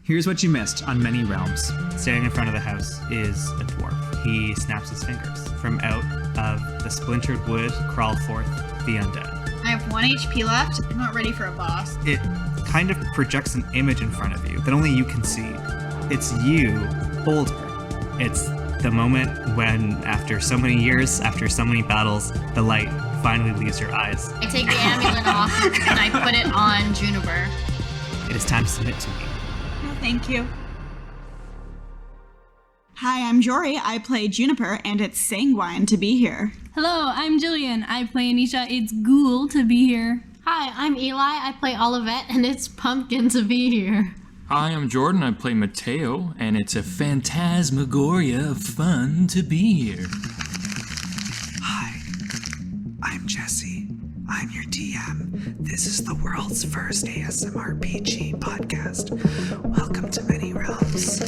Here's what you missed on Many Realms. Standing in front of the house is a dwarf. He snaps his fingers. From out of the splintered wood crawl forth the undead. I have 1 HP left. I'm not ready for a boss. It kind of projects an image in front of you that only you can see. It's you, older. It's the moment when, after so many years, after so many battles, the light finally leaves your eyes. I take the amulet off and I put it on Juniper. It is time to submit to me. No, thank you. Hi, I'm Jory. I play Juniper, and it's sanguine to be here. Hello, I'm Jillian. I play Anisha. It's ghoul to be here. Hi, I'm Eli. I play Olivet, and it's pumpkin to be here. Hi, I'm Jordan. I play Mateo, and it's a phantasmagoria of fun to be here. Hi, I'm Jesse. I'm your DM. This is the world's first ASMRPG podcast. Welcome to Many Realms.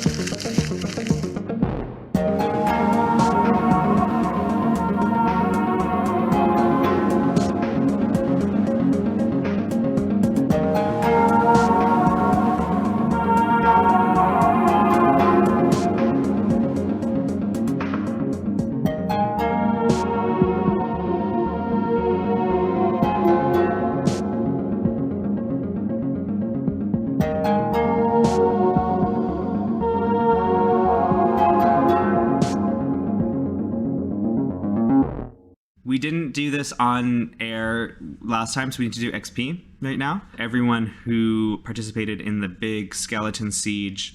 We didn't do this on air last time, so we need to do XP right now. Everyone who participated in the big skeleton siege,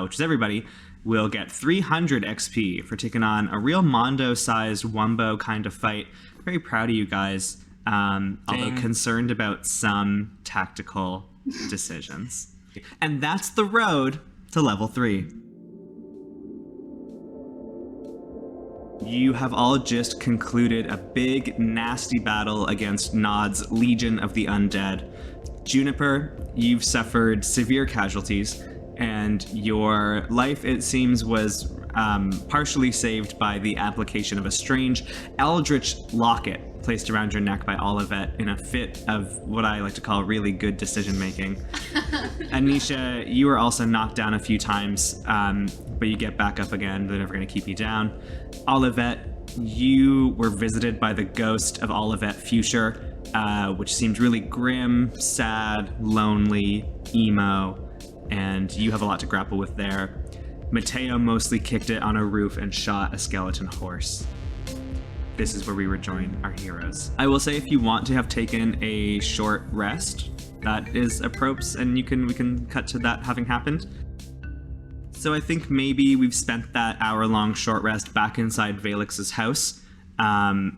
which is everybody, will get 300 XP for taking on a real Mondo-sized Wumbo kind of fight. Very proud of you guys, although concerned about some tactical decisions. And that's the road to level 3. You have all just concluded a big, nasty battle against Nod's Legion of the Undead. Juniper, you've suffered severe casualties, and your life, it seems, was partially saved by the application of a strange eldritch locket placed around your neck by Olivet in a fit of what I like to call really good decision-making. Anisha, you were also knocked down a few times, but you get back up again. They're never going to keep you down. Olivet, you were visited by the ghost of Olivet Fuchsia, which seemed really grim, sad, lonely, emo, and you have a lot to grapple with there. Mateo mostly kicked it on a roof and shot a skeleton horse. This is where we rejoin our heroes. I will say, if you want to have taken a short rest, that is a props, and we can cut to that having happened. So I think maybe we've spent that hour-long short rest back inside Valyx's house.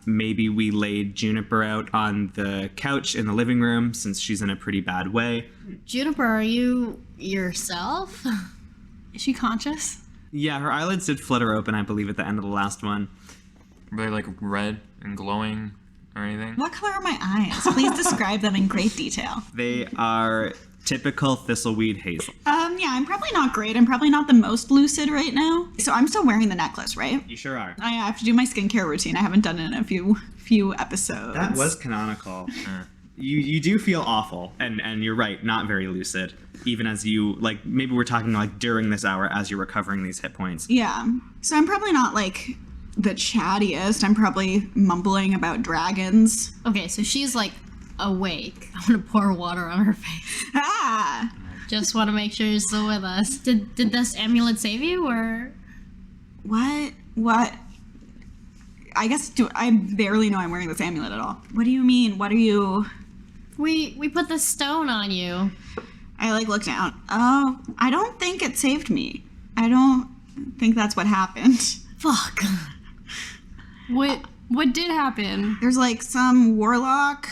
Maybe we laid Juniper out on the couch in the living room, since she's in a pretty bad way. Juniper, are you yourself? Is she conscious? Yeah, her eyelids did flutter open, I believe, at the end of the last one. Were they like red and glowing or anything? What color are my eyes? Please describe them in great detail. They are typical thistleweed hazel. Yeah, I'm probably not great. I'm probably not the most lucid right now. So I'm still wearing the necklace, right? You sure are. I have to do my skincare routine. I haven't done it in a few episodes. That was canonical. You do feel awful, and you're right, not very lucid. Even as you, like, maybe we're talking like during this hour as you're recovering these hit points. Yeah. So I'm probably not like the chattiest. I'm probably mumbling about dragons. Okay, so she's like awake. I'm gonna pour water on her face. Ah! Just want to make sure you're still with us. Did this amulet save you, or? What? I guess I barely know I'm wearing this amulet at all. What do you mean? What are you? We put the stone on you. I like look down. Oh, I don't think it saved me. I don't think that's what happened. Fuck. What did happen? There's like some warlock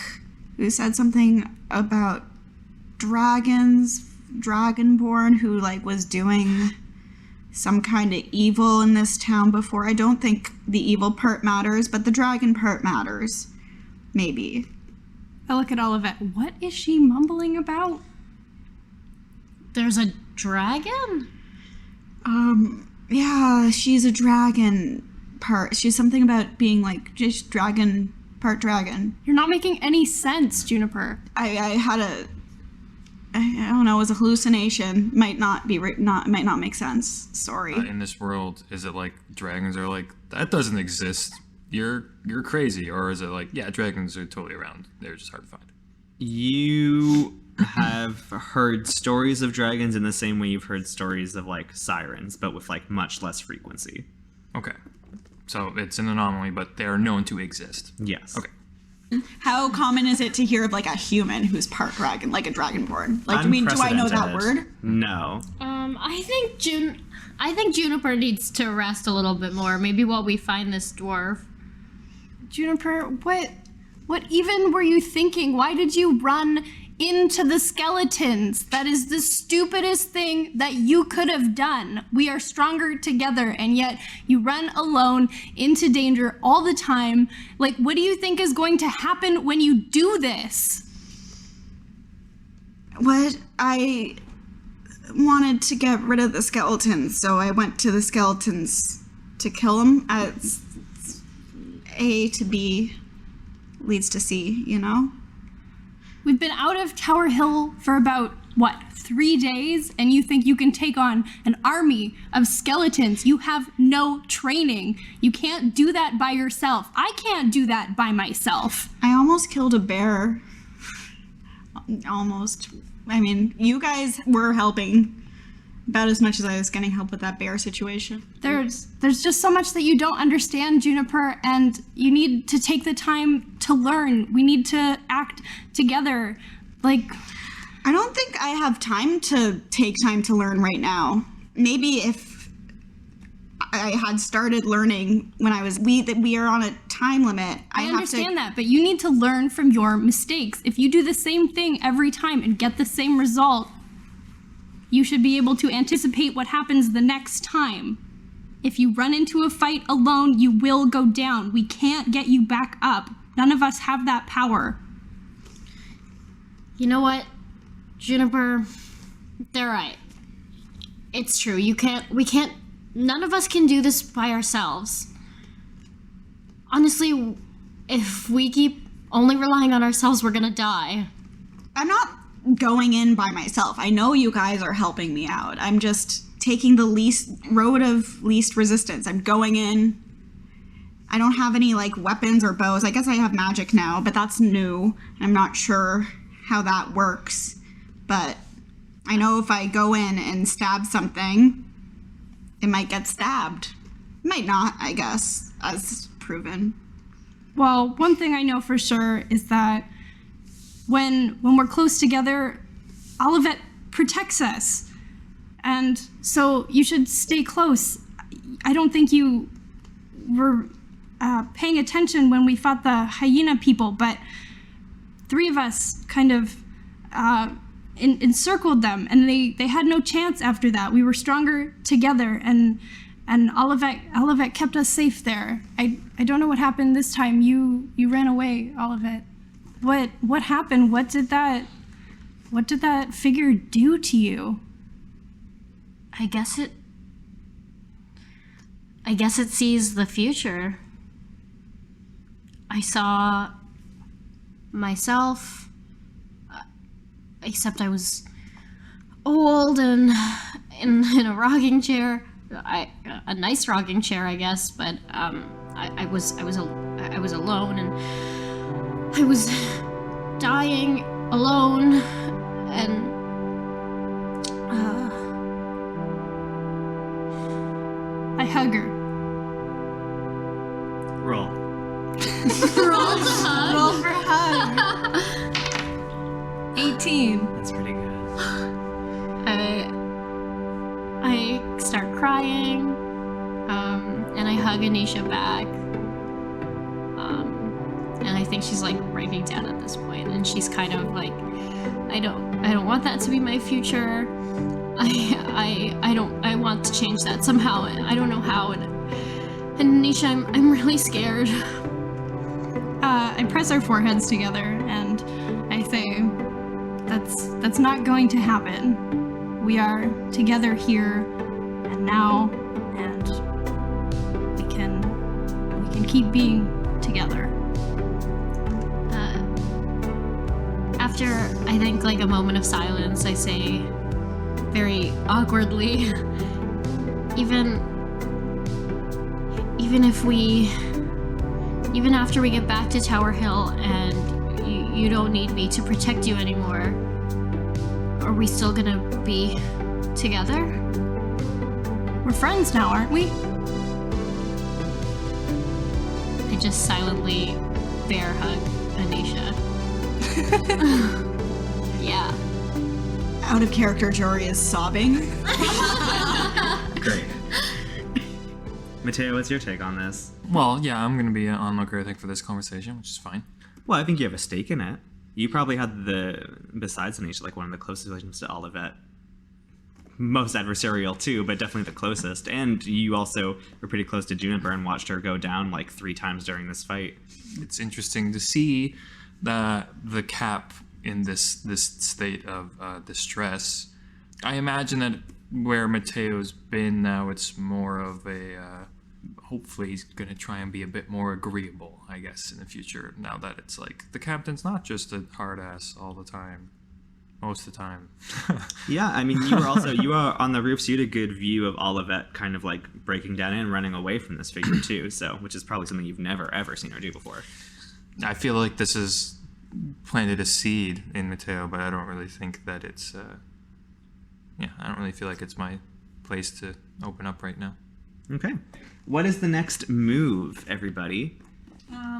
who said something about dragons, dragonborn, who like was doing some kind of evil in this town before. I don't think the evil part matters, but the dragon part matters. Maybe. I look at Olivet. What is she mumbling about? There's a dragon? Yeah, she's a dragon part. She's something about being like just part dragon. You're not making any sense, Juniper. I had a I don't know, it was a hallucination. Might not make sense. Sorry. In this world, is it like dragons are like, that doesn't exist, you're crazy? Or is it like, yeah, dragons are totally around, they're just hard to find? You have heard stories of dragons in the same way you've heard stories of like sirens, but with like much less frequency. Okay. So it's an anomaly, but they are known to exist. Yes. Okay. How common is it to hear of like a human who's part dragon, like a dragonborn? Like, do I know that word? No. I think Juniper needs to rest a little bit more. Maybe while we find this dwarf. Juniper, what even were you thinking? Why did you run into the skeletons? That is the stupidest thing that you could have done. We are stronger together, and yet you run alone into danger all the time. Like, what do you think is going to happen when you do this? What? I wanted to get rid of the skeletons, so I went to the skeletons to kill them. A to B leads to C, you know? We've been out of Tower Hill for about, 3 days? And you think you can take on an army of skeletons? You have no training. You can't do that by yourself. I can't do that by myself. I almost killed a bear. Almost. I mean, you guys were helping about as much as I was getting help with that bear situation. There's just so much that you don't understand, Juniper, and you need to take the time to learn. We need to act together. Like, I don't think I have time to take time to learn right now. Maybe if I had started learning when we are on a time limit. I understand that, but you need to learn from your mistakes. If you do the same thing every time and get the same result, you should be able to anticipate what happens the next time. If you run into a fight alone, you will go down. We can't get you back up. None of us have that power. You know what, Juniper? They're right. It's true. None of us can do this by ourselves. Honestly, if we keep only relying on ourselves, we're gonna die. I'm not going in by myself. I know you guys are helping me out. I'm just taking the road of least resistance. I'm going in. I don't have any like weapons or bows. I guess I have magic now, but that's new. I'm not sure how that works. But I know if I go in and stab something, it might get stabbed. It might not, I guess, as proven. Well, one thing I know for sure is that when we're close together, Olivet protects us. And so you should stay close. I don't think you were paying attention when we fought the hyena people, but 3 of us kind of encircled them, and they had no chance after that. We were stronger together, and Olivet kept us safe there. I don't know what happened this time. You ran away, Olivet. What happened? What did that figure do to you? I guess it sees the future. I saw myself, except I was old and in a rocking chair. A nice rocking chair, I guess, but I was alone, and I was dying alone, and I hug her. Roll. roll to hug. Roll for hug. 18. That's pretty good. I start crying, and I hug Anisha back, and I think she's like breaking down at this point, and she's kind of like, I don't want that to be my future. I want to change that somehow, and I don't know how. And Anisha, I'm really scared. I press our foreheads together and I say, that's not going to happen. We are together here and now, and we can keep being together. After, I think, like a moment of silence, I say very awkwardly, even after we get back to Tower Hill and you don't need me to protect you anymore, are we still gonna be together? We're friends now, aren't we? I just silently bear hug Anisha. Yeah. Out of character, Jory is sobbing. Great. Mateo, what's your take on this? Well, yeah, I'm going to be an onlooker, I think, for this conversation, which is fine. Well, I think you have a stake in it. You probably had besides Anisha, like one of the closest relations to Olivet. Most adversarial too, but definitely the closest. And you also were pretty close to Juniper and watched her go down like 3 times during this fight. It's interesting to see the cap in this state of distress. I imagine that where Mateo's been now, it's more of a hopefully he's going to try and be a bit more agreeable, I guess, in the future, now that it's like the captain's not just a hard ass all the time, most of the time. Yeah, I mean, you were on the roof, so you had a good view of Olivet kind of like breaking down and running away from this figure too, so which is probably something you've never ever seen her do before. I feel like this has planted a seed in Mateo, but I don't really think that it's I don't really feel like it's my place to open up right now. Okay. What is the next move, everybody?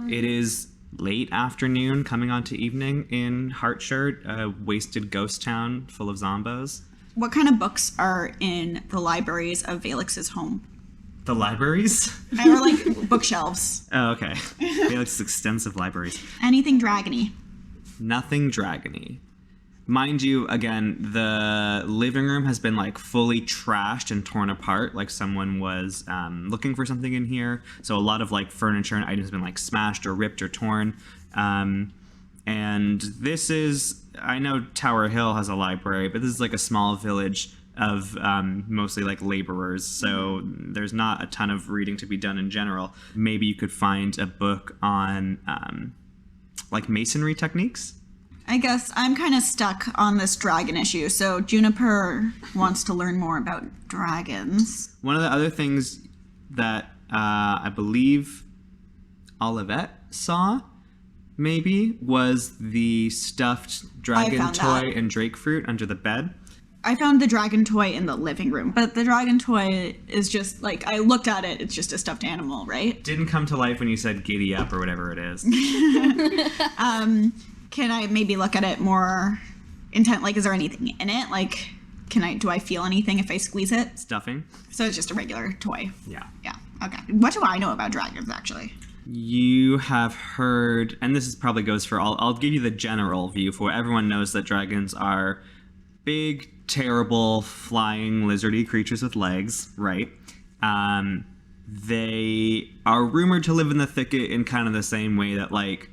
It is late afternoon, coming on to evening in Heartshirt, a wasted ghost town full of zombos. What kind of books are in the libraries of Valyx's home? The libraries? Or like bookshelves. Oh, okay. Valyx's extensive libraries. Anything dragony. Nothing dragony. Mind you, again, the living room has been like fully trashed and torn apart, like someone was looking for something in here. So a lot of like furniture and items have been like smashed or ripped or torn. And this is, I know Tower Hill has a library, but this is like a small village of mostly like laborers. So there's not a ton of reading to be done in general. Maybe you could find a book on like masonry techniques. I guess I'm kind of stuck on this dragon issue, so Juniper wants to learn more about dragons. One of the other things that I believe Olivet saw, maybe, was the stuffed dragon toy and drake fruit under the bed. I found the dragon toy in the living room, but the dragon toy is just, like, I looked at it, it's just a stuffed animal, right? Didn't come to life when you said giddy up or whatever it is. Can I maybe look at it more intent? Like, is there anything in it? Like, do I feel anything if I squeeze it? Stuffing. So it's just a regular toy. Yeah. Yeah. Okay. What do I know about dragons, actually? You have heard, and this is probably goes for all, I'll give you the general view for everyone knows that dragons are big, terrible, flying, lizardy creatures with legs, right? They are rumored to live in the thicket in kind of the same way that, like,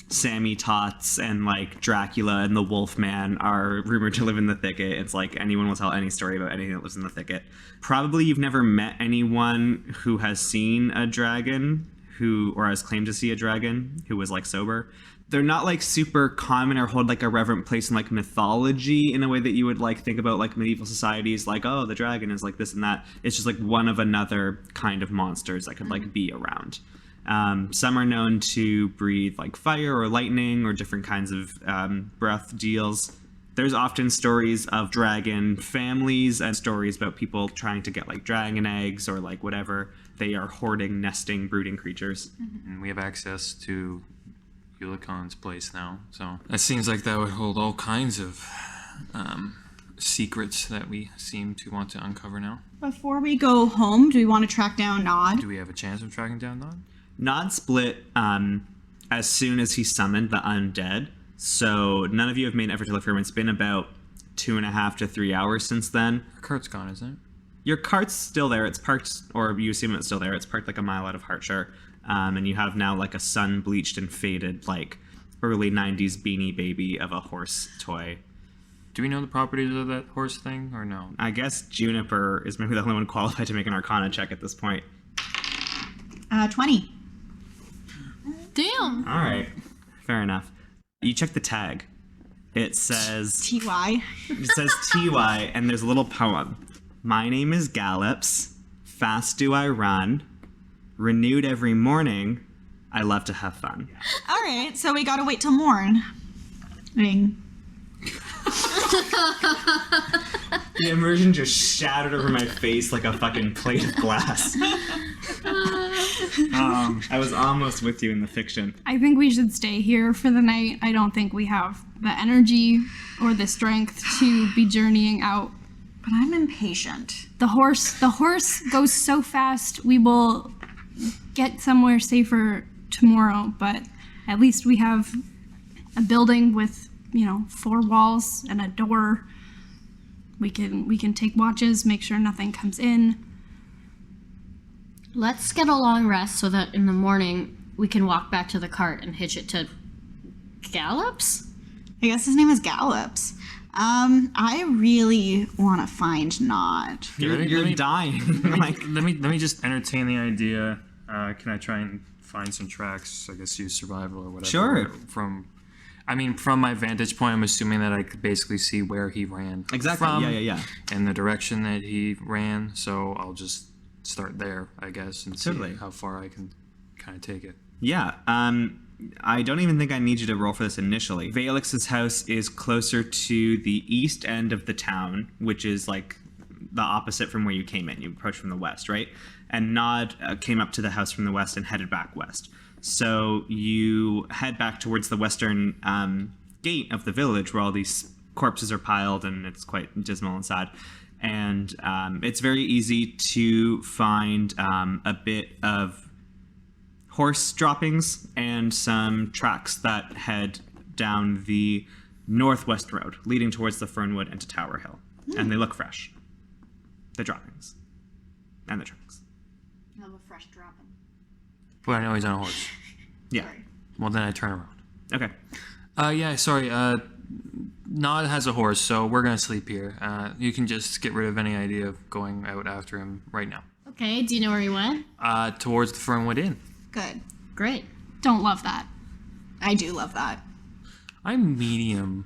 Sammy Tots and like Dracula and the Wolfman are rumored to live in the thicket. It's like anyone will tell any story about anything that lives in the thicket. Probably you've never met anyone who has seen a dragon or has claimed to see a dragon who was like sober. They're not like super common or hold like a reverent place in like mythology in a way that you would like think about like medieval societies, like, oh, the dragon is like this and that. It's just like one of another kind of monsters that could like be around. Some are known to breathe like fire or lightning or different kinds of breath deals. There's often stories of dragon families and stories about people trying to get like dragon eggs or like whatever. They are hoarding, nesting, brooding creatures. And we have access to Ulicon's place now, so it seems like that would hold all kinds of secrets that we seem to want to uncover now. Before we go home, do we want to track down Nod? Do we have a chance of tracking down Nod? Nod split as soon as he summoned the undead, so none of you have made an effort to look for him. It's been about 2.5 to 3 hours since then. Our cart's gone, isn't it? Your cart's still there. It's parked, or you assume it's still there. It's parked like a mile out of Heartshirt, and you have now like a sun-bleached and faded, like early 90s Beanie Baby of a horse toy. Do we know the properties of that horse thing, or no? I guess Juniper is maybe the only one qualified to make an Arcana check at this point. 20. Damn. All right, fair enough. You check the tag, It says TY. TY, and there's a little poem. My name is Gallops. Fast do I run. Renewed every morning. I love to have fun. All right, so we gotta wait till morn. Ring. The immersion just shattered over my face like a fucking plate of glass. I was almost with you in the fiction. I think we should stay here for the night. I don't think we have the energy or the strength to be journeying out. But I'm impatient. The horse goes so fast. We will get somewhere safer tomorrow, but at least we have a building with, 4 walls and a door. We can take watches, make sure nothing comes in. Let's get a long rest so that in the morning we can walk back to the cart and hitch it to Gallops? I guess his name is Gallops. I really want to find Nod. You're dying. Let me just entertain the idea. Can I try and find some tracks? I guess use survival or whatever. Sure. From my vantage point, I'm assuming that I could basically see where he ran. Exactly. From Yeah. and the direction that he ran. So I'll just start there, I guess, and see Totally. how far I can kind of take it. Yeah. I don't even think I need you to roll for this initially. Valyx's house is closer to the east end of the town, which is like the opposite from where you came in. You approached from the west, right? And Nod came up to the house from the west and headed back west. So you head back towards the western gate of the village where all these corpses are piled and it's quite dismal and sad. And it's very easy to find a bit of horse droppings and some tracks that head down the northwest road leading towards the Fernwood and to Tower Hill. And they look fresh. The droppings. And the tracks. I have a fresh dropping. But I know he's on a horse. Yeah. Well, then I turn around. Okay. Sorry. Nod has a horse, so we're gonna sleep here. You can just get rid of any idea of going out after him right now. Okay, do you know where he went? Towards the Fernwood Inn. Good. Great. Don't love that. I do love that. I'm medium.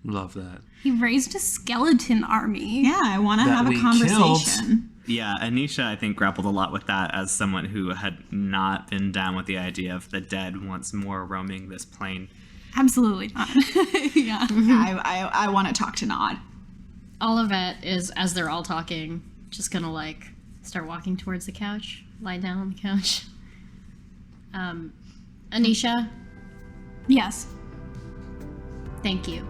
Love that. He raised a skeleton army. Yeah, I want to That have a we conversation. Yeah, Anisha, I think, grappled a lot with that as someone who had not been down with the idea of the dead once more roaming this plane. Absolutely not. Yeah. I want to talk to Nod. Olivet is, as they're all talking, just gonna start walking towards the couch, lie down on the couch. Anisha, Yes. thank you.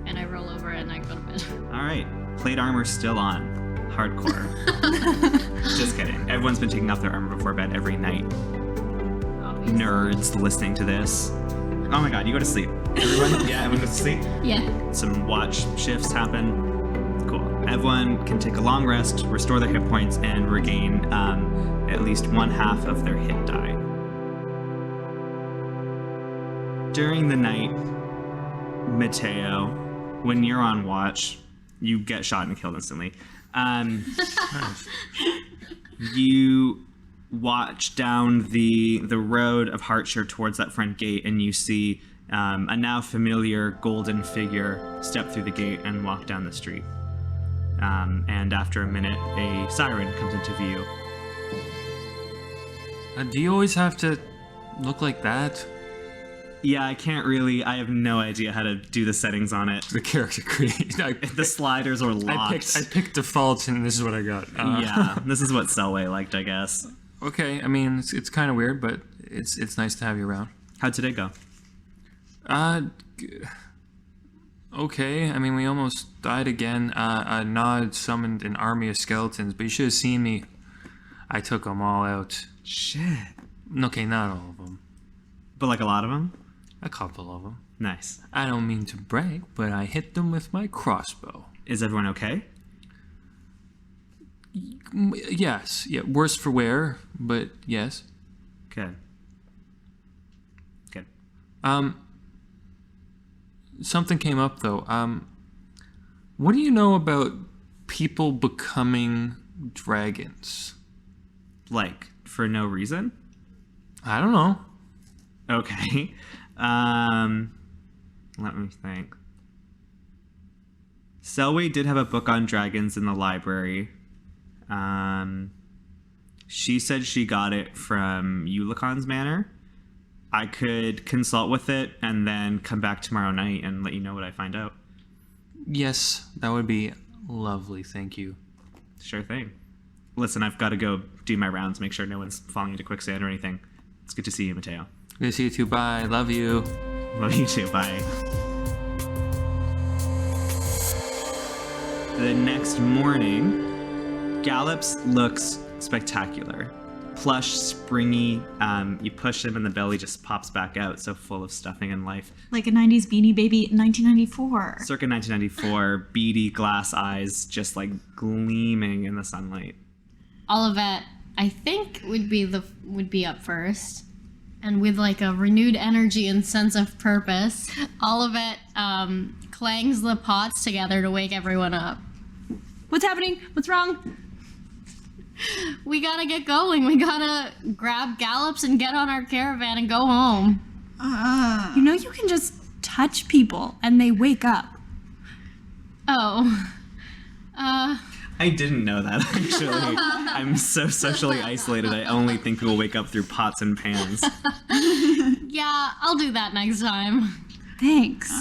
And I roll over and I go to bed. All right, plate armor's still on. Hardcore. Just kidding. Everyone's been taking off their armor before bed every night. Obviously. Nerds listening to this. Oh my god, you go to sleep. Everyone? Yeah, everyone goes to sleep? Yeah. Some watch shifts happen. Cool. Everyone can take a long rest, restore their hit points, and regain at least 1/2 of their hit die. During the night, Mateo, when you're on watch, you get shot and killed instantly. You watch down the road of Hartshire towards that front gate, and you see a now familiar golden figure step through the gate and walk down the street. And after a minute, a siren comes into view. Do you always have to look like that? Yeah, I have no idea how to do the settings on it. The character create. The sliders are locked. I picked defaults, and this is what I got. Yeah, this is what Selway liked, I guess. Okay, I mean it's kind of weird, but it's nice to have you around. How'd today go? Okay. I mean, we almost died again. Nod summoned an army of skeletons, but you should have seen me. I took them all out. Shit. Okay, not all of them. But like a lot of them? A couple of them. Nice. I don't mean to brag, but I hit them with my crossbow. Is everyone okay? Yes. Yeah. Worse for wear, but yes. Good. Good. Something came up though. What do you know about people becoming dragons? Like, for no reason? I don't know. Okay. Let me think. Selway did have a book on dragons in the library. She said she got it from Eulicon's Manor. I could consult with it and then come back tomorrow night and let you know what I find out. Yes, that would be lovely. Thank you. Sure thing. Listen, I've got to go do my rounds, make sure no one's falling into quicksand or anything. It's good to see you, Mateo. Good to see you too. Bye. Love you. Love you too. Bye. The next morning, Gallops looks spectacular. Plush, springy. You push him and the belly just pops back out, so full of stuffing and life. Like a 90s Beanie Baby in 1994. Circa 1994, beady glass eyes just like gleaming in the sunlight. Olivet, I think, would be up first. And with like a renewed energy and sense of purpose, Olivet clangs the pots together to wake everyone up. What's happening? What's wrong? We gotta get going. We gotta grab Gallops and get on our caravan and go home. You know you can just touch people and they wake up. Oh. I didn't know that, actually. I'm so socially isolated, I only think people wake up through pots and pans. Yeah, I'll do that next time. Thanks.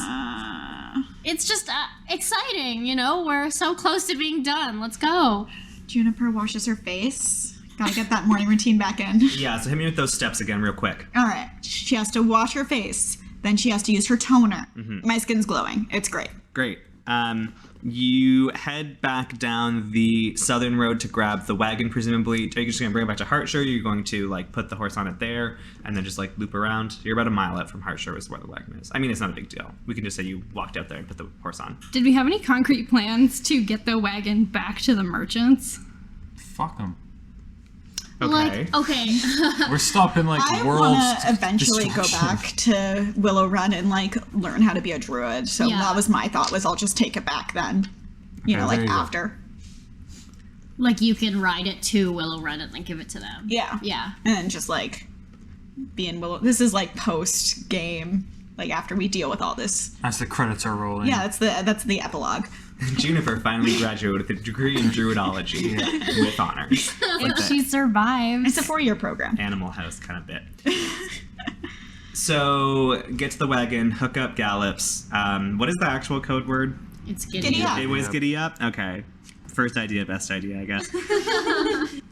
It's just exciting, you know? We're so close to being done. Let's go. Juniper washes her face. Gotta get that morning routine back in. Yeah, so hit me with those steps again real quick. All right. She has to wash her face. Then she has to use her toner. My skin's glowing. It's great. Great. You head back down the southern road to grab the wagon, presumably. Are you just going to bring it back to Hartshire? You're going to, like, put the horse on it there and then just, like, loop around? You're about a mile out from Hartshire is where the wagon is. I mean, it's not a big deal. We can just say you walked out there and put the horse on. Did we have any concrete plans to get the wagon back to the merchants? Fuck them. Okay. Like, okay. We're stopping like I world's want to eventually go destruction. back to Willow Run and, like, learn how to be a druid. So Yeah. that was my thought, was I'll just take it back then. You Okay, know, there like, you go. after. Like, you can ride it to Willow Run and then give it to them. Yeah. Yeah. And then just, like, be in Willow. This is, like, post-game, like, after we deal with all this. As the credits are rolling. Yeah, that's the epilogue. Juniper finally graduated with a degree in druidology with honors. Like If that she survives. It's a 4-year program. Animal House kind of bit. So, get to the wagon, hook up Gallops. What is the actual code word? It's Giddy up. It was giddy up? Okay. First idea, best idea, I guess.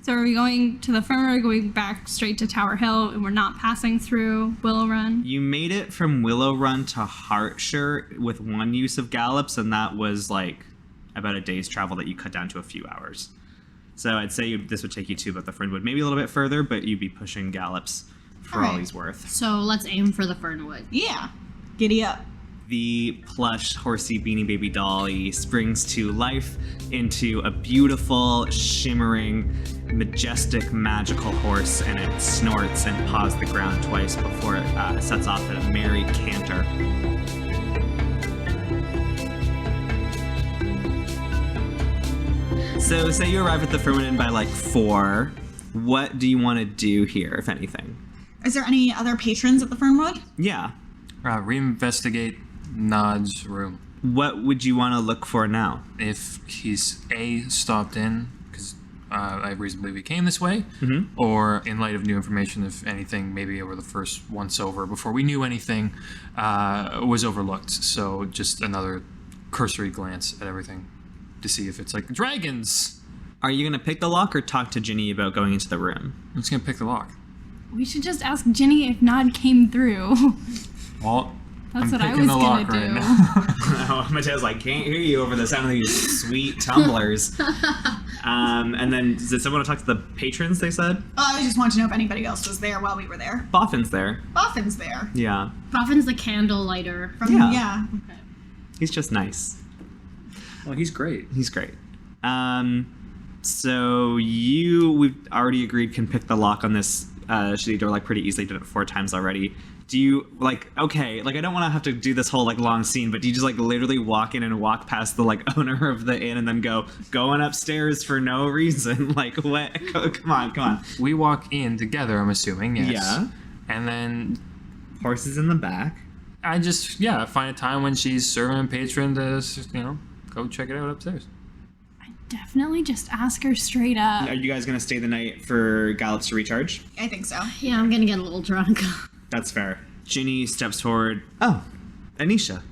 So are we going to the front or going back straight to Tower Hill and we're not passing through Willow Run? You made it from Willow Run to Hartshire with one use of Gallops, and that was like about a day's travel that you cut down to a few hours. So I'd say this would take you to about the Fernwood, maybe a little bit further, but you'd be pushing Gallops for all Alright. he's worth. So let's aim for the Fernwood. Yeah. Giddy up. The plush horsey Beanie Baby dolly springs to life into a beautiful, shimmering, majestic, magical horse, and it snorts and paws the ground twice before it sets off at a merry canter. So say you arrive at the Fernwood Inn by like 4. What do you want to do here, if anything? Is there any other patrons at the Fernwood? Yeah. Reinvestigate Nod's room. What would you want to look for now? If he's stopped in, because I reasonably we came this way, or in light of new information, if anything, maybe over the first once over, before we knew anything, was overlooked. So just another cursory glance at everything to see if it's like dragons. Are you going to pick the lock or talk to Ginny about going into the room? I'm just gonna pick the lock. We should just ask Ginny if Nod came through. Well, That's I'm what I picking was the gonna lock do. right now. Oh, Mateo's like, can't hear you over the sound of these sweet tumblers. And then, did someone want to talk to the patrons, they said? I just wanted to know if anybody else was there while we were there. Boffin's there. Boffin's there. Yeah. Boffin's the candle lighter. From, Yeah. yeah. He's just nice. Well, he's great. He's great. So we've already agreed, can pick the lock on this shitty door like pretty easily. Did it 4 times already. Do you like, okay, like I don't want to have to do this whole like long scene, but do you just like literally walk in and walk past the like owner of the inn and then going upstairs for no reason? Like what? Come on. We walk in together, I'm assuming, yes. Yeah. And then Horses in the back. I just, find a time when she's serving a patron to, go check it out upstairs. Definitely just ask her straight up. Are you guys going to stay the night for Gallop to recharge? I think so. Yeah, I'm gonna get a little drunk. That's fair. Ginny steps forward. Oh, Anisha.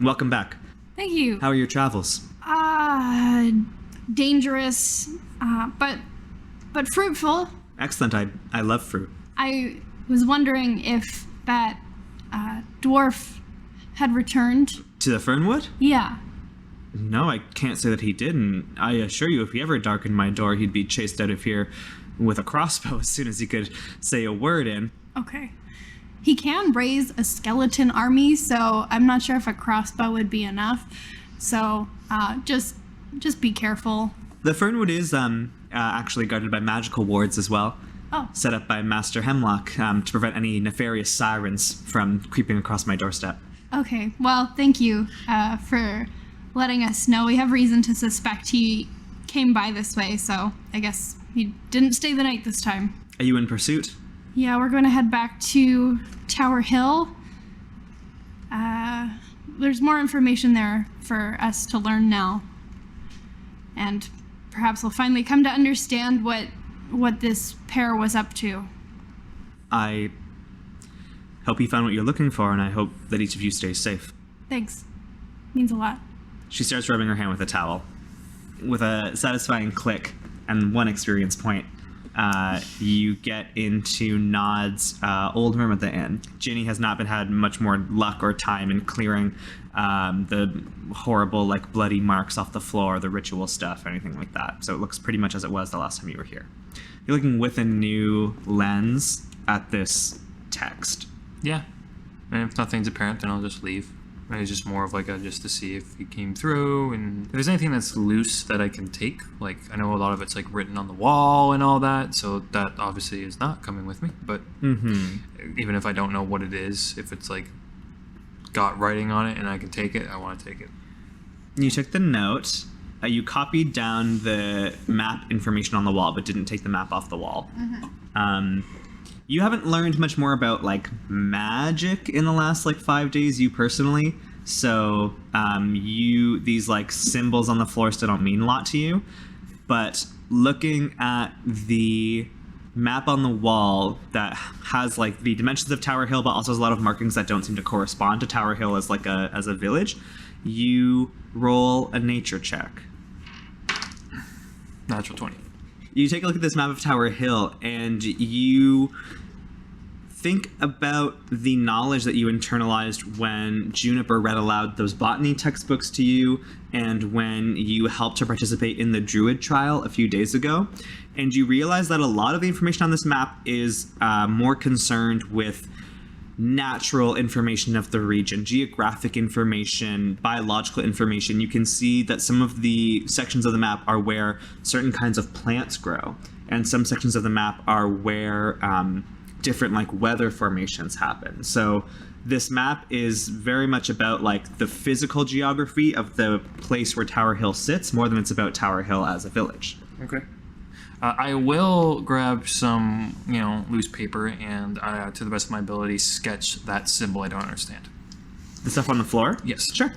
Welcome back. Thank you. How are your travels? Dangerous, but fruitful. Excellent. I love fruit. I was wondering if that dwarf had returned. To the Fernwood? Yeah. No, I can't say that he didn't. I assure you, if he ever darkened my door, he'd be chased out of here with a crossbow as soon as he could say a word in. Okay. He can raise a skeleton army, so I'm not sure if a crossbow would be enough. So, just be careful. The Fernwood is actually guarded by magical wards as well. Oh. Set up by Master Hemlock to prevent any nefarious sirens from creeping across my doorstep. Okay. Well, thank you for letting us know. We have reason to suspect he came by this way, so I guess he didn't stay the night this time. Are you in pursuit? Yeah, we're going to head back to Tower Hill. There's more information there for us to learn now. And perhaps we'll finally come to understand what this pair was up to. I hope you found what you're looking for, and I hope that each of you stays safe. Thanks. Means a lot. She starts rubbing her hand with a towel. With a satisfying click and 1 experience point, you get into Nod's old room at the inn. Ginny has not had much more luck or time in clearing the horrible, bloody marks off the floor, the ritual stuff, anything like that. So it looks pretty much as it was the last time you were here. You're looking with a new lens at this text. Yeah. And if nothing's apparent, then I'll just leave. It's just more of just to see if he came through, and if there's anything that's loose that I can take. I know a lot of it's written on the wall and all that, so that obviously is not coming with me. But even if I don't know what it is, if it's got writing on it and I can take it, I want to take it. You took the note. You copied down the map information on the wall, but didn't take the map off the wall. You haven't learned much more about magic in the last 5 days, you personally. So these symbols on the floor still don't mean a lot to you. But looking at the map on the wall that has the dimensions of Tower Hill, but also has a lot of markings that don't seem to correspond to Tower Hill as as a village, you roll a nature check. Natural 20. You take a look at this map of Tower Hill, and you think about the knowledge that you internalized when Juniper read aloud those botany textbooks to you, and when you helped her participate in the Druid trial a few days ago. And you realize that a lot of the information on this map is more concerned with natural information of the region, geographic information, biological information. You can see that some of the sections of the map are where certain kinds of plants grow, and some sections of the map are where different weather formations happen. So this map is very much about the physical geography of the place where Tower Hill sits, more than it's about Tower Hill as a village. Okay. I will grab some, loose paper and, to the best of my ability, sketch that symbol I don't understand. The stuff on the floor? Yes. Sure.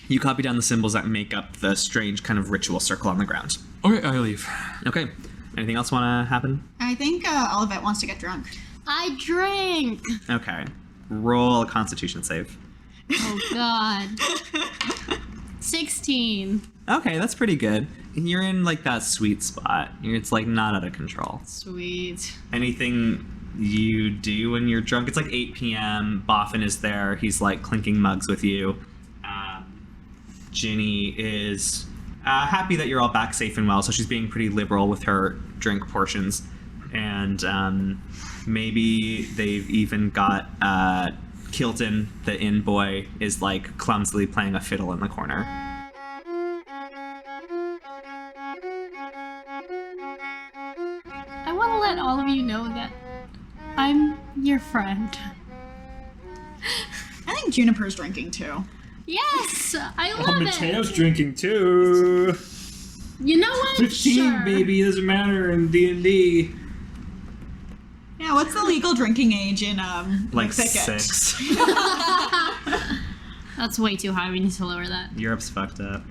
You copy down the symbols that make up the strange kind of ritual circle on the ground. Okay, I leave. Okay. Anything else want to happen? I think Olivet wants to get drunk. I drink! Okay. Roll a Constitution save. Oh, God. 16. Okay, that's pretty good. You're in that sweet spot. It's not out of control. Sweet. Anything you do when you're drunk? It's 8 p.m. Boffin is there. He's clinking mugs with you. Ginny is happy that you're all back safe and well, so she's being pretty liberal with her drink portions. And maybe they've even got Kilton, the inn boy, is clumsily playing a fiddle in the corner. I want to let all of you know that I'm your friend. I think Juniper's drinking too. Yes! I love it! Mateo's drinking too. You know what? 15, Sure. baby, doesn't matter in D&D. Yeah, Yeah, what's the legal drinking age in Like Thicket? 6. That's way too high. We need to lower that. Europe's fucked up.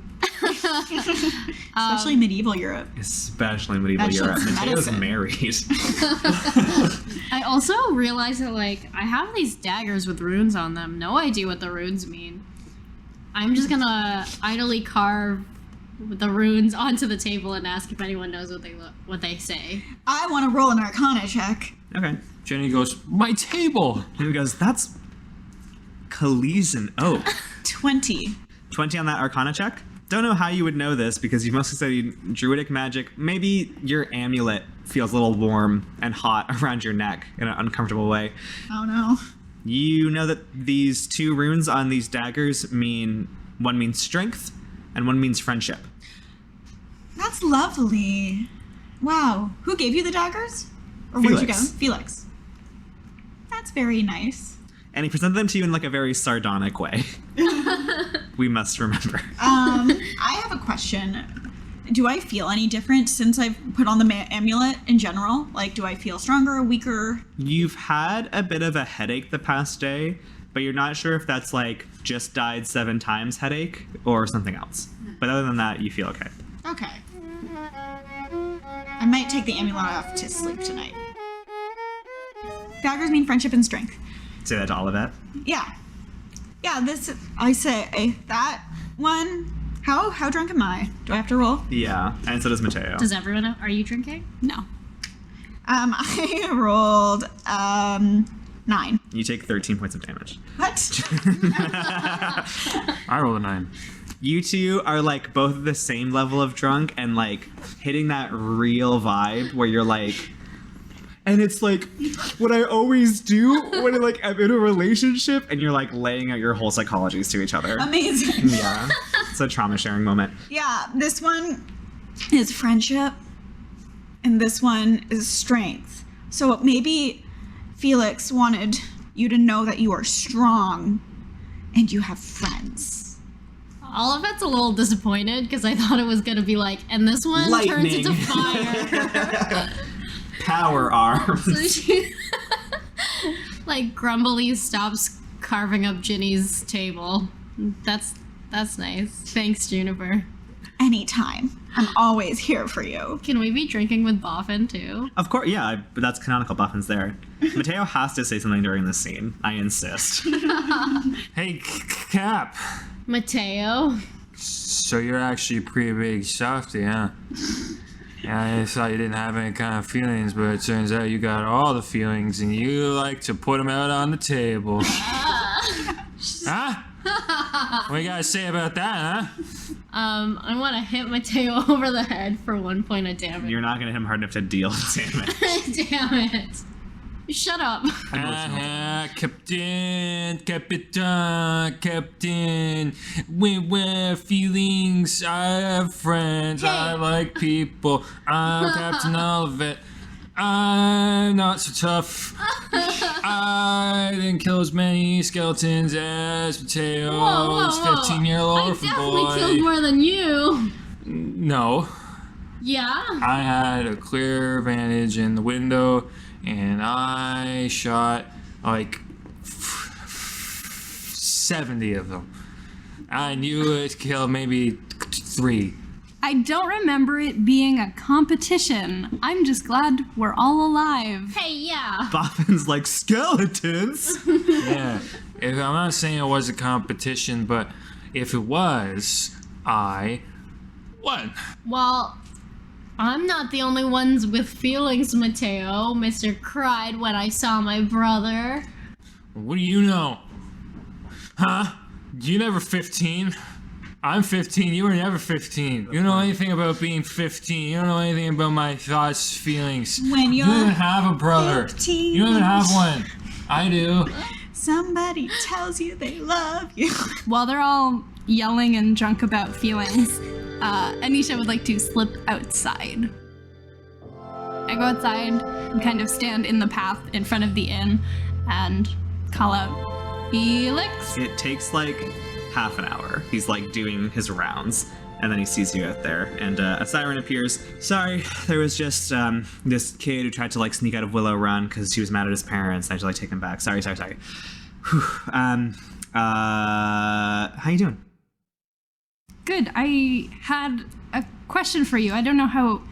Especially medieval Europe. Especially medieval That Europe. shit's Mateo's medicine. married. I also realized that, like, I have these daggers with runes on them. No idea what the runes mean. I'm just gonna idly carve the runes onto the table and ask if anyone knows what they say. I want to roll an Arcana check. Okay. Jenny goes, my table! And he goes, that's Khaleesian oak. 20. 20 on that Arcana check. Don't know how you would know this because you've mostly studied druidic magic. Maybe your amulet feels a little warm and hot around your neck in an uncomfortable way. Oh no. You know that these 2 runes on these daggers mean, one means strength and one means friendship. That's lovely. Wow. Who gave you the daggers? Or where'd you get them? Felix. Felix. That's very nice. And he presented them to you in like a very sardonic way. We must remember. I have a question. Do I feel any different since I've put on the amulet in general? Like, do I feel stronger, weaker? You've had a bit of a headache the past day, but you're not sure if that's like just died 7 times headache or something else. But other than that, you feel okay. Okay. I might take the amulet off to sleep tonight. Daggers mean friendship and strength. Say that to Olivet. Yeah. Yeah, this, I say, that one, how drunk am I? Do I have to roll? Yeah, and so does Mateo. Does everyone know? Are you drinking? No. I rolled, 9. You take 13 points of damage. What? I rolled a 9. You two are like both at the same level of drunk and like hitting that real vibe where you're like, and it's like what I always do when like I'm in a relationship, and you're like laying out your whole psychologies to each other. Amazing. Yeah, it's a trauma sharing moment. Yeah, this one is friendship, and this one is strength. So maybe Felix wanted you to know that you are strong and you have friends. Olivet's a little disappointed because I thought it was going to be like, and this one turns Lightning. into fire. Power arms. So she, like, grumbly stops carving up Ginny's table. That's nice. Thanks, Juniper. Anytime. I'm always here for you. Can we be drinking with Boffin, too? Of course, yeah, but that's canonical. Buffin's there. Mateo has to say something during this scene. I insist. Hey, Cap. Mateo? So you're actually a pretty big softy, huh? Yeah, I thought you didn't have any kind of feelings, but it turns out you got all the feelings, and you like to put them out on the table. Huh? What you gotta say about that, huh? I want to hit Mateo over the head for 1 point of damage. You're not gonna hit him hard enough to deal damage. Damn it. Shut up. Captain, we feelings, I have friends, I like people, I'm Captain Olivet, I'm not so tough, I didn't kill as many skeletons as Mateo, Whoa, this whoa. 15-year-old I orphan definitely boy. killed more than you. No, Yeah? I had a clear vantage in the window, and I shot like 70 of them. I knew it killed maybe 3. I don't remember it being a competition. I'm just glad we're all alive. Hey, yeah. Buffin's like, skeletons? Yeah, I'm not saying it was a competition, but if it was, I won. Well, I'm not the only ones with feelings, Mateo. Mr. cried when I saw my brother. What do you know? Huh? You never 15? I'm 15, you were never 15. You don't know anything about being 15. You don't know anything about my thoughts, feelings. When You you're don't even have a brother. 15. You don't even have one. I do. Somebody tells you they love you. While they're all yelling and drunk about feelings, Anisha would like to slip outside. I go outside and kind of stand in the path in front of the inn and call out, Felix? It takes like half an hour. He's like doing his rounds. And then he sees you out there, and a siren appears. Sorry, there was just this kid who tried to like sneak out of Willow Run because he was mad at his parents. I had to like take him back. Sorry. Whew. How you doing? Good. I had a question for you. I don't know how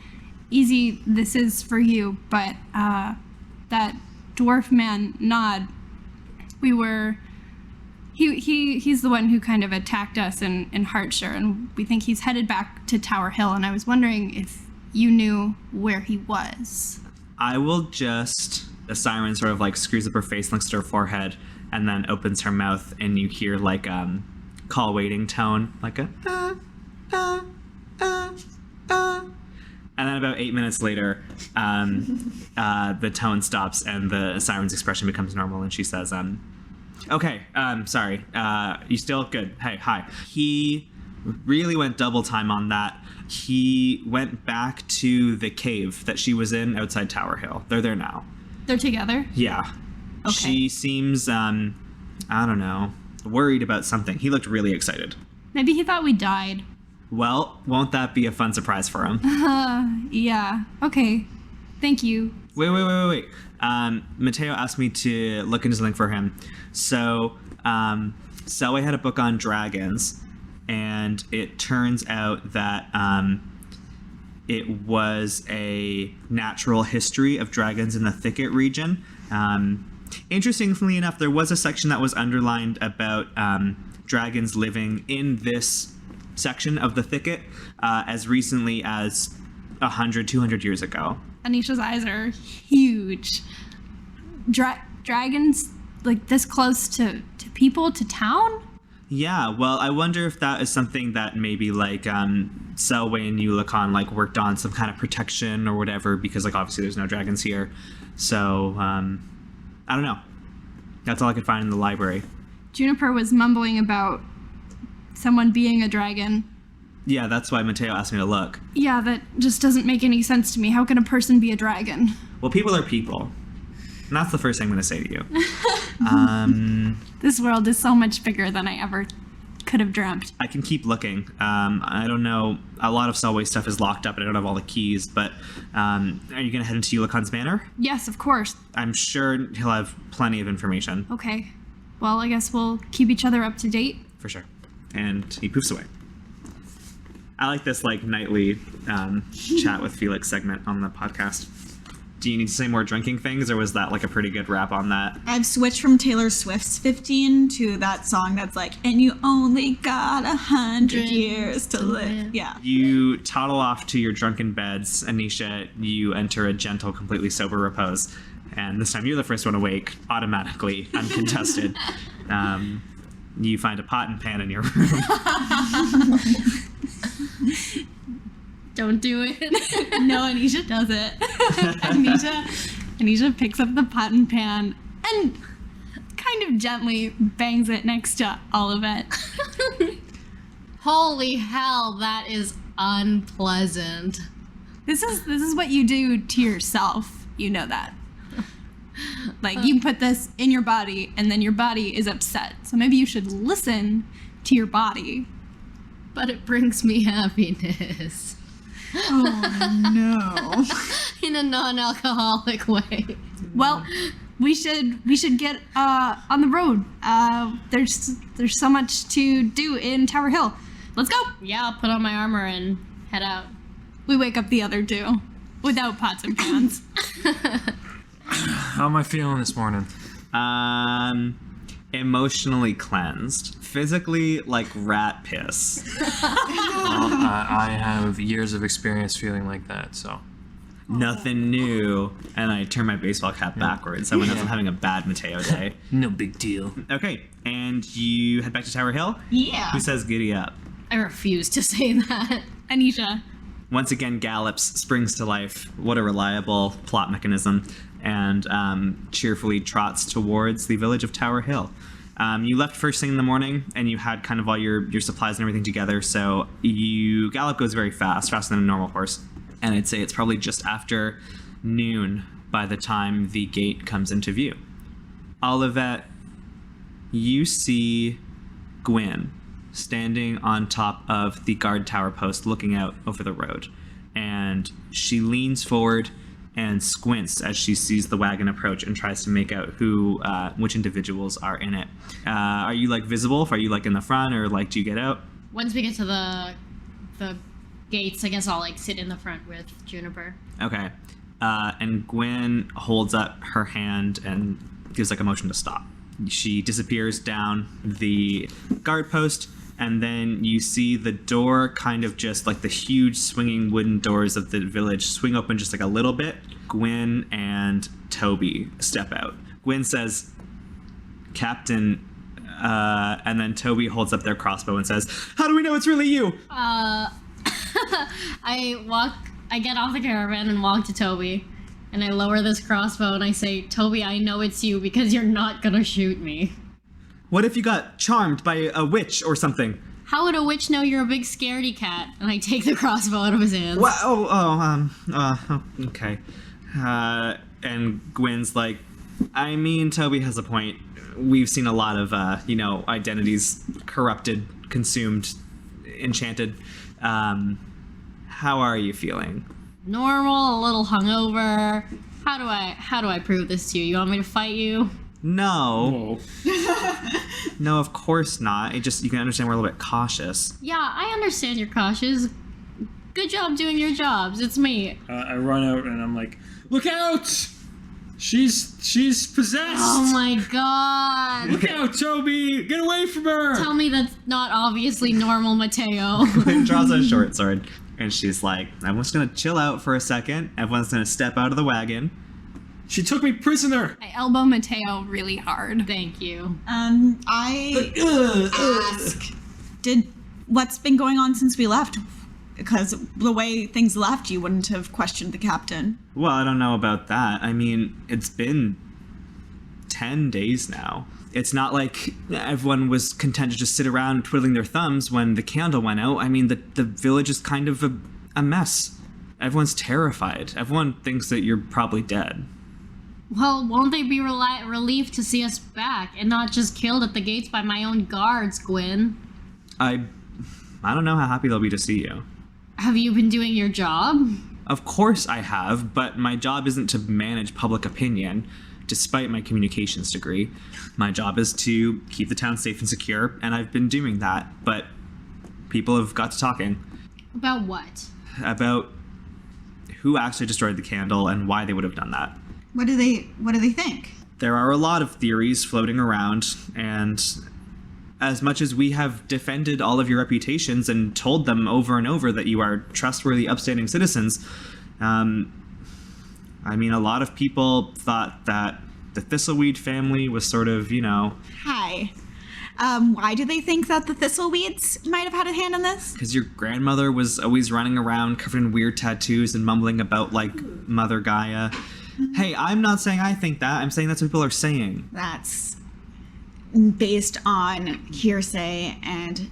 easy this is for you, but that dwarf man, Nod, he's the one who kind of attacked us in Hartshire, and we think he's headed back to Tower Hill, and I was wondering if you knew where he was. I will just... The siren sort of like screws up her face, looks to her forehead, and then opens her mouth, and you hear like call waiting tone, like a and then about 8 minutes later, the tone stops and the siren's expression becomes normal, and she says, okay, sorry, you still good? Hey, hi. He really went double time on that. He went back to the cave that she was in outside Tower Hill. They're there now. They're together? Yeah. Okay. She seems, I don't know, worried about something. He looked really excited. Maybe he thought we died. Well, won't that be a fun surprise for him? Yeah. Okay. Thank you. Wait. Mateo asked me to look into something for him. So, Selway had a book on dragons, and it turns out that it was a natural history of dragons in the Thicket region. Interestingly enough, there was a section that was underlined about dragons living in this section of the Thicket as recently as 100, 200 years ago. Anisha's eyes are huge. Dragons, like, this close to people, to town? Yeah, well, I wonder if that is something that maybe, like, Selway and Yulikon, like, worked on some kind of protection or whatever, because, like, obviously there's no dragons here. So, I don't know. That's all I could find in the library. Juniper was mumbling about someone being a dragon. Yeah, that's why Mateo asked me to look. Yeah, that just doesn't make any sense to me. How can a person be a dragon? Well, people are people. And that's the first thing I'm going to say to you. This world is so much bigger than I ever could have dreamt. I can keep looking. I don't know. A lot of Selway stuff is locked up and I don't have all the keys, but are you going to head into Yulikon's manor? Yes, of course. I'm sure he'll have plenty of information. Okay. Well, I guess we'll keep each other up to date. For sure. And he poofs away. I like this, like, nightly chat with Felix segment on the podcast. Do you need to say more drinking things, or was that, like, a pretty good wrap on that? I've switched from Taylor Swift's 15 to that song that's like, and you only got 100 years to live. Yeah. You toddle off to your drunken beds. Anisha, you enter a gentle, completely sober repose. And this time you're the first one awake, automatically, uncontested. You find a pot and pan in your room. Don't do it. No, Anisha does it. Anisha picks up the pot and pan and kind of gently bangs it next to Olivet. Holy hell, that is unpleasant. This is what you do to yourself. You know that. Like, you put this in your body, and then your body is upset. So maybe you should listen to your body. But it brings me happiness. Oh, no. In a non-alcoholic way. Well, we should get on the road. There's so much to do in Tower Hill. Let's go. Yeah, I'll put on my armor and head out. We wake up the other two without pots and pans. How am I feeling this morning? Emotionally cleansed. Physically, like rat piss. Well, I have years of experience feeling like that, so. Nothing new. And I turn my baseball cap backwards so everyone knows I'm having a bad Mateo day. No big deal. Okay, and you head back to Tower Hill? Yeah. Who says giddy up? I refuse to say that. Anisha. Once again, gallops, springs to life. What a reliable plot mechanism. And cheerfully trots towards the village of Tower Hill. You left first thing in the morning, and you had kind of all your supplies and everything together, so Gallop goes very fast, faster than a normal horse. And I'd say it's probably just after noon by the time the gate comes into view. Olivet, you see Gwyn standing on top of the guard tower post looking out over the road. And she leans forward and squints as she sees the wagon approach and tries to make out which individuals are in it. Are you like visible? Are you like in the front, or like do you get out? Once we get to the gates, I guess I'll like sit in the front with Juniper. Okay. And Gwen holds up her hand and gives like a motion to stop. She disappears down the guard post, and then you see the door kind of just like the huge swinging wooden doors of the village swing open just like a little bit. Gwen and Toby step out. Gwen says, "Captain," and then Toby holds up their crossbow and says, "How do we know it's really you?" I get off the caravan and walk to Toby, and I lower this crossbow and I say, "Toby, I know it's you because you're not gonna shoot me." What if you got charmed by a witch or something? How would a witch know you're a big scaredy cat? And I take the crossbow out of his hands. Okay. And Gwen's like, I mean, Toby has a point. We've seen a lot of, identities corrupted, consumed, enchanted. How are you feeling? Normal, a little hungover. How do I prove this to you? You want me to fight you? No. No, of course not. You can understand we're a little bit cautious. Yeah, I understand you're cautious. Good job doing your jobs. It's me. I run out and I'm like, "Look out! She's possessed! Oh my god. Look out, Toby! Get away from her!" Tell me that's not obviously normal, Mateo. Gwen draws a short sword, and she's like, everyone's gonna chill out for a second. Everyone's gonna step out of the wagon. She took me prisoner! I elbow Mateo really hard. Thank you. I ask, what's been going on since we left? Because the way things left, you wouldn't have questioned the captain. Well, I don't know about that. I mean, it's been 10 days now. It's not like everyone was content to just sit around twiddling their thumbs when the candle went out. I mean, the village is kind of a mess. Everyone's terrified. Everyone thinks that you're probably dead. Well, won't they be relieved to see us back and not just killed at the gates by my own guards, Gwen? I don't know how happy they'll be to see you. Have you been doing your job? Of course I have, but my job isn't to manage public opinion, despite my communications degree. My job is to keep the town safe and secure, and I've been doing that, but people have got to talking. About what? About who actually destroyed the candle and why they would have done that. What do they think? There are a lot of theories floating around, and as much as we have defended all of your reputations and told them over and over that you are trustworthy, upstanding citizens, I mean, a lot of people thought that the Thistleweed family was sort of, Hi. Why do they think that the Thistleweeds might have had a hand in this? because your grandmother was always running around covered in weird tattoos and mumbling about, like, Mother Gaia. Hey, I'm not saying I think that. I'm saying that's what people are saying. That's based on hearsay and,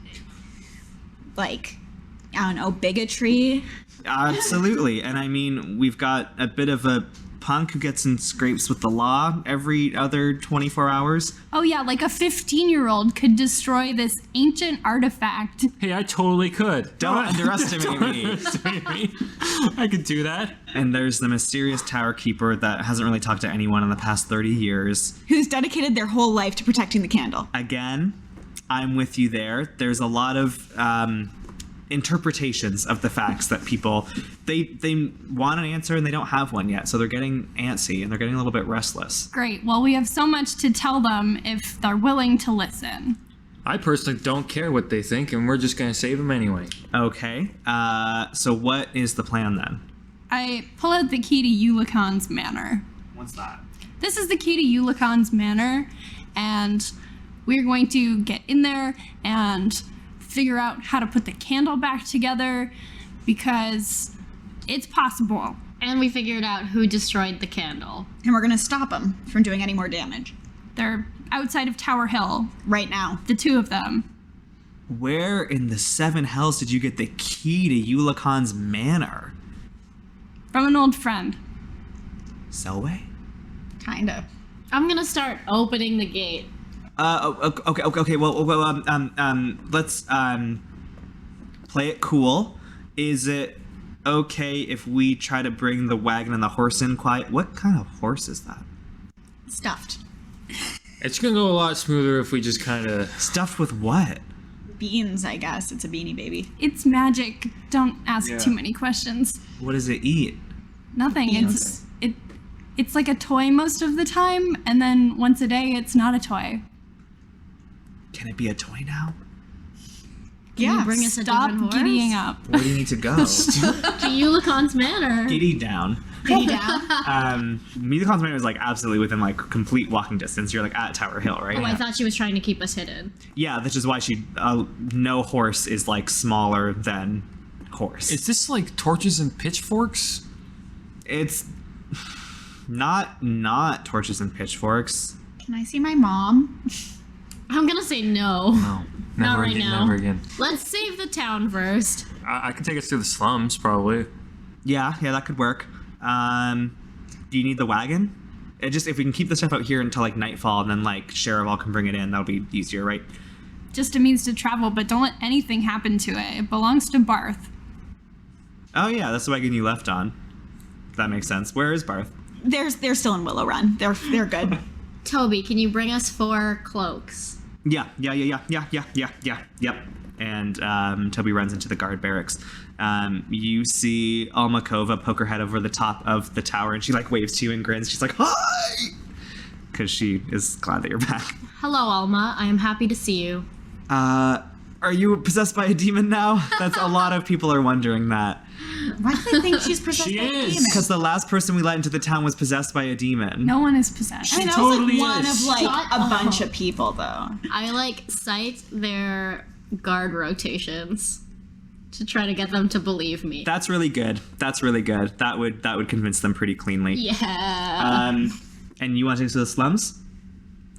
bigotry. Absolutely. And I mean, we've got a bit of a punk who gets in scrapes with the law every other 24 hours. Oh yeah, like a 15-year-old could destroy this ancient artifact. Hey, I totally could. Don't underestimate me. Underestimate me. I could do that. And there's the mysterious tower keeper that hasn't really talked to anyone in the past 30 years. Who's dedicated their whole life to protecting the candle. Again, I'm with you there. There's a lot of interpretations of the facts that people, they want an answer and they don't have one yet. So they're getting antsy and they're getting a little bit restless. Great. Well, we have so much to tell them if they're willing to listen. I personally don't care what they think, and we're just going to save them anyway. Okay. So what is the plan then? I pull out the key to Eulicon's manor. What's that? This is the key to Eulicon's manor, and we're going to get in there and figure out how to put the candle back together, because it's possible. And we figured out who destroyed the candle. And we're going to stop them from doing any more damage. They're outside of Tower Hill, Right now. the two of them. Where in the seven hells did you get the key to Eulicon's manor? From an old friend. Selway? Kinda. I'm gonna start opening the gate. Okay. Well, let's play it cool. Is it okay if we try to bring the wagon and the horse in quiet? What kind of horse is that? Stuffed. It's gonna go a lot smoother if we just kind of. Stuffed with what? Beans, I guess. It's a beanie baby. It's magic. Don't ask Yeah. too many questions. What does it eat? Nothing. It's like a toy most of the time, and then once a day it's not a toy. Can it be a toy now? Can you bring us a Stop different horse? giddying up. Where do you need to go? To Yulikon's manor. Giddy down. Giddy down. Milicon's manor is like absolutely within like complete walking distance. You're like at Tower Hill, right? Oh, I thought she was trying to keep us hidden. Yeah, which is why she no horse is like smaller than horse. Is this like torches and pitchforks? It's not torches and pitchforks. Can I see my mom? I'm gonna say no. No, Not never right again. now. Never again. Let's save the town first. I can take us through the slums, probably. Yeah, that could work. Do you need the wagon? If we can keep the stuff out here until like nightfall, and then like Sherival can bring it in, that'll be easier, right? Just a means to travel, but don't let anything happen to it. It belongs to Barth. Oh yeah, that's the wagon you left on. That makes sense. Where is Barth? They're still in Willow Run. They're good. Toby, can you bring us 4 cloaks? Yeah. Yep. And Toby runs into the guard barracks. You see Almakova poke her head over the top of the tower, and she like waves to you and grins. She's like, "Hi!" Because she is glad that you're back. Hello, Alma. I am happy to see you. Are you possessed by a demon now? That's a lot of people are wondering that. Why do they think she's possessed She by a is. demon? Because the last person we let into the town was possessed by a demon. No one is possessed. I mean, that totally was like one is. of like Shut a up. bunch of people, though. I like cite their guard rotations to try to get them to believe me. That's really good. That would convince them pretty cleanly. Yeah. And you want to go to the slums?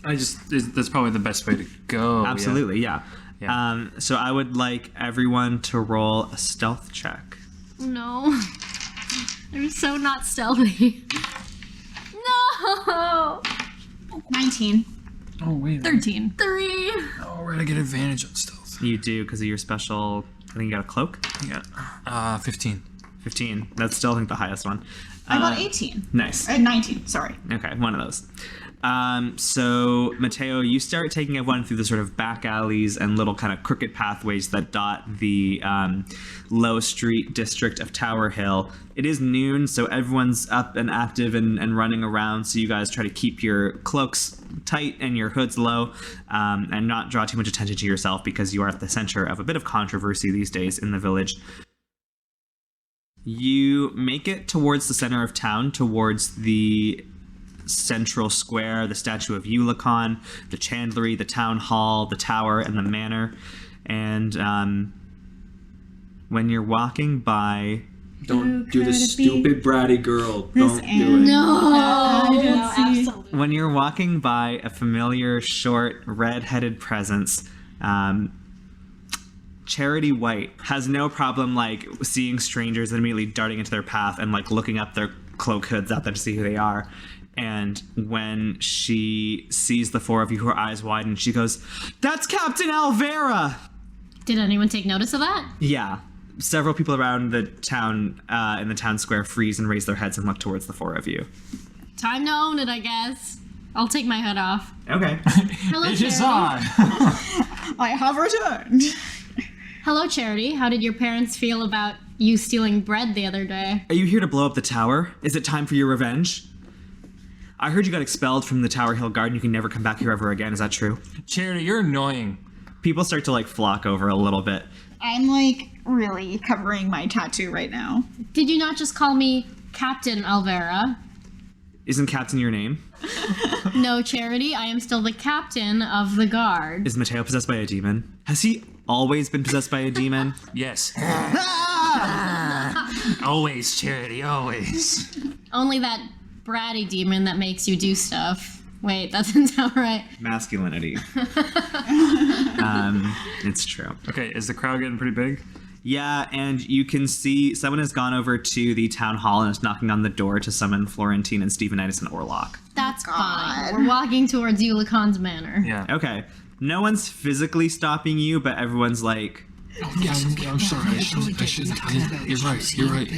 That's probably the best way to go. Absolutely, yeah. Yeah. So I would like everyone to roll a stealth check. No. I'm so not stealthy. No! 19. Oh wait. 13. 3. Oh, we're gonna get advantage on stealth. You do because of your special. I think you got a cloak. Yeah. 15. 15. That's still I think the highest one. I got 18. Nice. 19, sorry. Okay, one of those. So, Mateo, you start taking everyone through the sort of back alleys and little kind of crooked pathways that dot the Low Street district of Tower Hill. It is noon, so everyone's up and active and running around, so you guys try to keep your cloaks tight and your hoods low and not draw too much attention to yourself because you are at the center of a bit of controversy these days in the village. You make it towards the center of town, towards the central square, the statue of Yulikon, the chandlery, the town hall, the tower, and the manor. And when you're walking by... Don't do the stupid bratty girl. Don't do it. No, absolutely. When you're walking by a familiar, short, red-headed presence, Charity White has no problem like seeing strangers and immediately darting into their path and like looking up their cloak hoods at them to see who they are. And when she sees the four of you, her eyes widen. She goes, "That's Captain Alvera!" Did anyone take notice of that? Yeah. Several people around the town, in the town square, freeze and raise their heads and look towards the four of you. Time to own it, I guess. I'll take my hood off. Okay. Hello, It is Charity. on. I have returned. Hello, Charity. How did your parents feel about you stealing bread the other day? Are you here to blow up the tower? Is it time for your revenge? I heard you got expelled from the Tower Hill Guard and you can never come back here ever again. Is that true? Charity, you're annoying. People start to like flock over a little bit. I'm like really covering my tattoo right now. Did you not just call me Captain Alvera? Isn't Captain your name? No, Charity. I am still the captain of the guard. Is Mateo possessed by a demon? Has he always been possessed by a demon? Yes. Always, Charity, always. Only that bratty demon that makes you do stuff. Wait, that doesn't sound right. Masculinity. It's true. Okay, is the crowd getting pretty big? Yeah, and you can see someone has gone over to the town hall and is knocking on the door to summon Florentine and Stephenitis and Orlok. That's That's fine. We're walking towards Yulikon's manor. Yeah. Okay. No one's physically stopping you, but everyone's like, Yeah, I'm sorry. I shouldn't. You're right.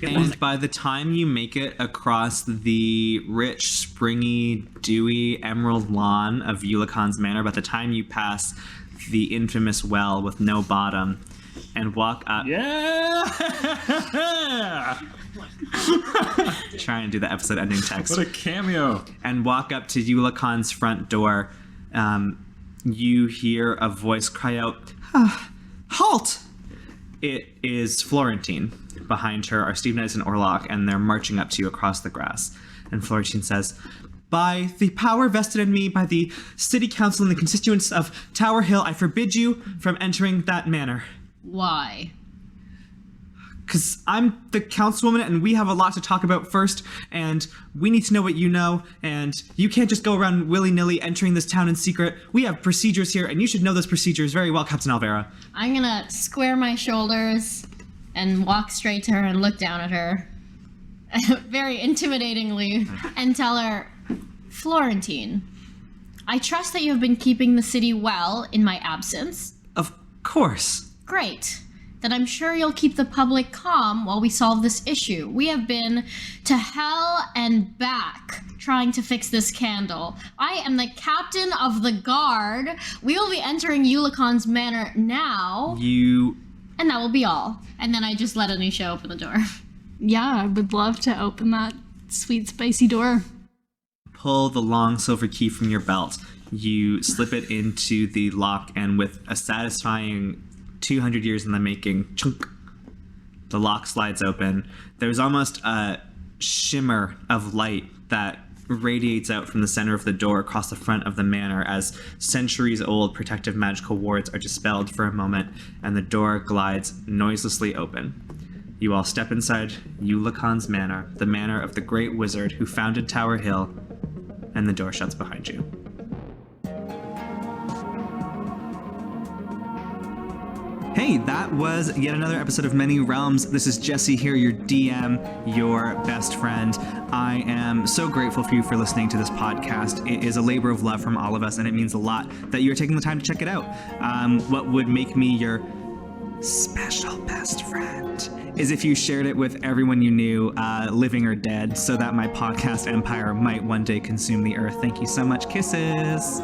and by the time you make it across the rich, springy, dewy emerald lawn of Yulikon's manor, by the time you pass the infamous well with no bottom and walk up... Yeah! Trying to do the episode ending text. What a cameo. And walk up to Yulikon's front door, you hear a voice cry out, "Halt!" It is Florentine. Behind her are Steve Knights and Orlok, and they're marching up to you across the grass. And Florentine says, "By the power vested in me by the city council and the constituents of Tower Hill, I forbid you from entering that manor. Why? Because I'm the councilwoman and we have a lot to talk about first, and we need to know what you know, and you can't just go around willy-nilly entering this town in secret. We have procedures here, and you should know those procedures very well, Captain Alvera." I'm gonna square my shoulders and walk straight to her and look down at her very intimidatingly and tell her, "Florentine, I trust that you have been keeping the city well in my absence. Of course. Great. Then I'm sure you'll keep the public calm while we solve this issue. We have been to hell and back trying to fix this candle. I am the captain of the guard. We will be entering Yulikon's manor now, and that will be all." And then I just let Anisha open the door. Yeah, I would love to open that sweet, spicy door. Pull the long silver key from your belt. You slip it into the lock, and with a satisfying 200 years in the making, chunk, the lock slides open. There's almost a shimmer of light that radiates out from the center of the door across the front of the manor as centuries-old protective magical wards are dispelled for a moment, and the door glides noiselessly open. You all step inside Yulikon's manor, the manor of the great wizard who founded Tower Hill, and the door shuts behind you. Hey, that was yet another episode of Many Realms. This is Jesse here, your DM, your best friend. I am so grateful for you for listening to this podcast. It is a labor of love from all of us, and it means a lot that you're taking the time to check it out. What would make me your special best friend is if you shared it with everyone you knew, living or dead, so that my podcast empire might one day consume the earth. Thank you so much. Kisses.